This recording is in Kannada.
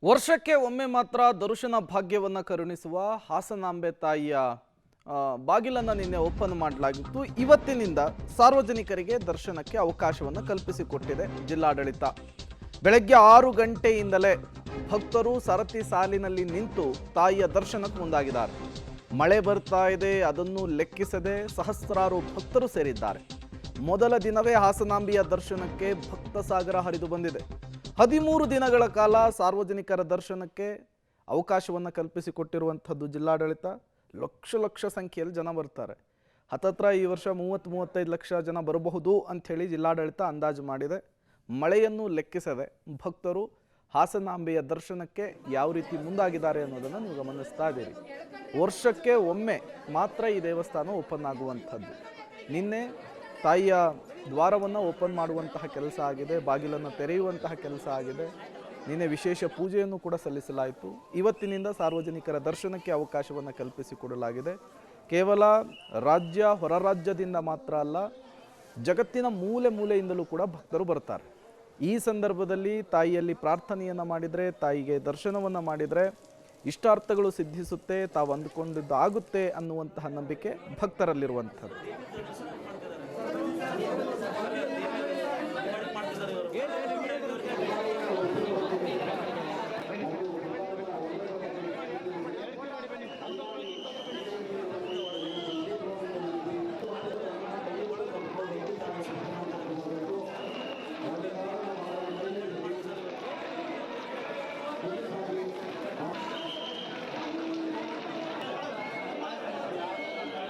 ವರ್ಷಕ್ಕೆ ಒಮ್ಮೆ ಮಾತ್ರ ದರ್ಶನ ಭಾಗ್ಯವನ್ನು ಕರುಣಿಸುವ ಹಾಸನಾಂಬೆ ತಾಯಿಯ ಬಾಗಿಲನ್ನು ನಿನ್ನೆ ಓಪನ್ ಮಾಡಲಾಗಿತ್ತು. ಇವತ್ತಿನಿಂದ ಸಾರ್ವಜನಿಕರಿಗೆ ದರ್ಶನಕ್ಕೆ ಅವಕಾಶವನ್ನು ಕಲ್ಪಿಸಿಕೊಟ್ಟಿದೆ ಜಿಲ್ಲಾಡಳಿತ. ಬೆಳಗ್ಗೆ 6 ಗಂಟೆಯಿಂದಲೇ ಭಕ್ತರು ಸರತಿ ಸಾಲಿನಲ್ಲಿ ನಿಂತು ತಾಯಿಯ ದರ್ಶನಕ್ಕೆ ಮುಂದಾಗಿದ್ದಾರೆ. ಮಳೆ ಬರ್ತಾ ಇದೆ, ಅದನ್ನು ಲೆಕ್ಕಿಸದೆ ಸಹಸ್ರಾರು ಭಕ್ತರು ಸೇರಿದ್ದಾರೆ. ಮೊದಲ ದಿನವೇ ಹಾಸನಾಂಬೆಯ ದರ್ಶನಕ್ಕೆ ಭಕ್ತ ಸಾಗರ ಹರಿದು ಬಂದಿದೆ. 13 ದಿನಗಳ ಕಾಲ ಸಾರ್ವಜನಿಕರ ದರ್ಶನಕ್ಕೆ ಅವಕಾಶವನ್ನು ಕಲ್ಪಿಸಿಕೊಟ್ಟಿರುವಂಥದ್ದು ಜಿಲ್ಲಾಡಳಿತ. ಲಕ್ಷ ಸಂಖ್ಯೆಯಲ್ಲಿ ಜನ ಬರ್ತಾರೆ. ಹತ್ತತ್ರ ಈ ವರ್ಷ 30-35 ಲಕ್ಷ ಜನ ಬರಬಹುದು ಅಂಥೇಳಿ ಜಿಲ್ಲಾಡಳಿತ ಅಂದಾಜು ಮಾಡಿದೆ. ಮಳೆಯನ್ನು ಲೆಕ್ಕಿಸದೆ ಭಕ್ತರು ಹಾಸನಾಂಬೆಯ ದರ್ಶನಕ್ಕೆ ಯಾವ ರೀತಿ ಮುಂದಾಗಿದ್ದಾರೆ ಅನ್ನೋದನ್ನು ನೀವು ಗಮನಿಸ್ತಾ ಇದ್ದೀರಿ. ವರ್ಷಕ್ಕೆ ಒಮ್ಮೆ ಮಾತ್ರ ಈ ದೇವಸ್ಥಾನ ಓಪನ್ ಆಗುವಂಥದ್ದು. ನಿನ್ನೆ ತಾಯಿಯ ದ್ವಾರವನ್ನು ಓಪನ್ ಮಾಡುವಂತಹ ಕೆಲಸ ಆಗಿದೆ, ಬಾಗಿಲನ್ನು ತೆರೆಯುವಂತಹ ಕೆಲಸ ಆಗಿದೆ. ನಿನ್ನೆ ವಿಶೇಷ ಪೂಜೆಯನ್ನು ಕೂಡ ಸಲ್ಲಿಸಲಾಯಿತು. ಇವತ್ತಿನಿಂದ ಸಾರ್ವಜನಿಕರ ದರ್ಶನಕ್ಕೆ ಅವಕಾಶವನ್ನು ಕಲ್ಪಿಸಿಕೊಡಲಾಗಿದೆ. ಕೇವಲ ರಾಜ್ಯ ಹೊರ ರಾಜ್ಯದಿಂದ ಮಾತ್ರ ಅಲ್ಲ, ಜಗತ್ತಿನ ಮೂಲೆಯಿಂದಲೂ ಕೂಡ ಭಕ್ತರು ಬರ್ತಾರೆ. ಈ ಸಂದರ್ಭದಲ್ಲಿ ತಾಯಿಯಲ್ಲಿ ಪ್ರಾರ್ಥನೆಯನ್ನು ಮಾಡಿದರೆ, ತಾಯಿಗೆ ದರ್ಶನವನ್ನು ಮಾಡಿದರೆ ಇಷ್ಟಾರ್ಥಗಳು ಸಿದ್ಧಿಸುತ್ತೆ, ತಾವು ಅಂದುಕೊಂಡಿದ್ದಾಗುತ್ತೆ ಅನ್ನುವಂತಹ ನಂಬಿಕೆ ಭಕ್ತರಲ್ಲಿರುವಂಥದ್ದು.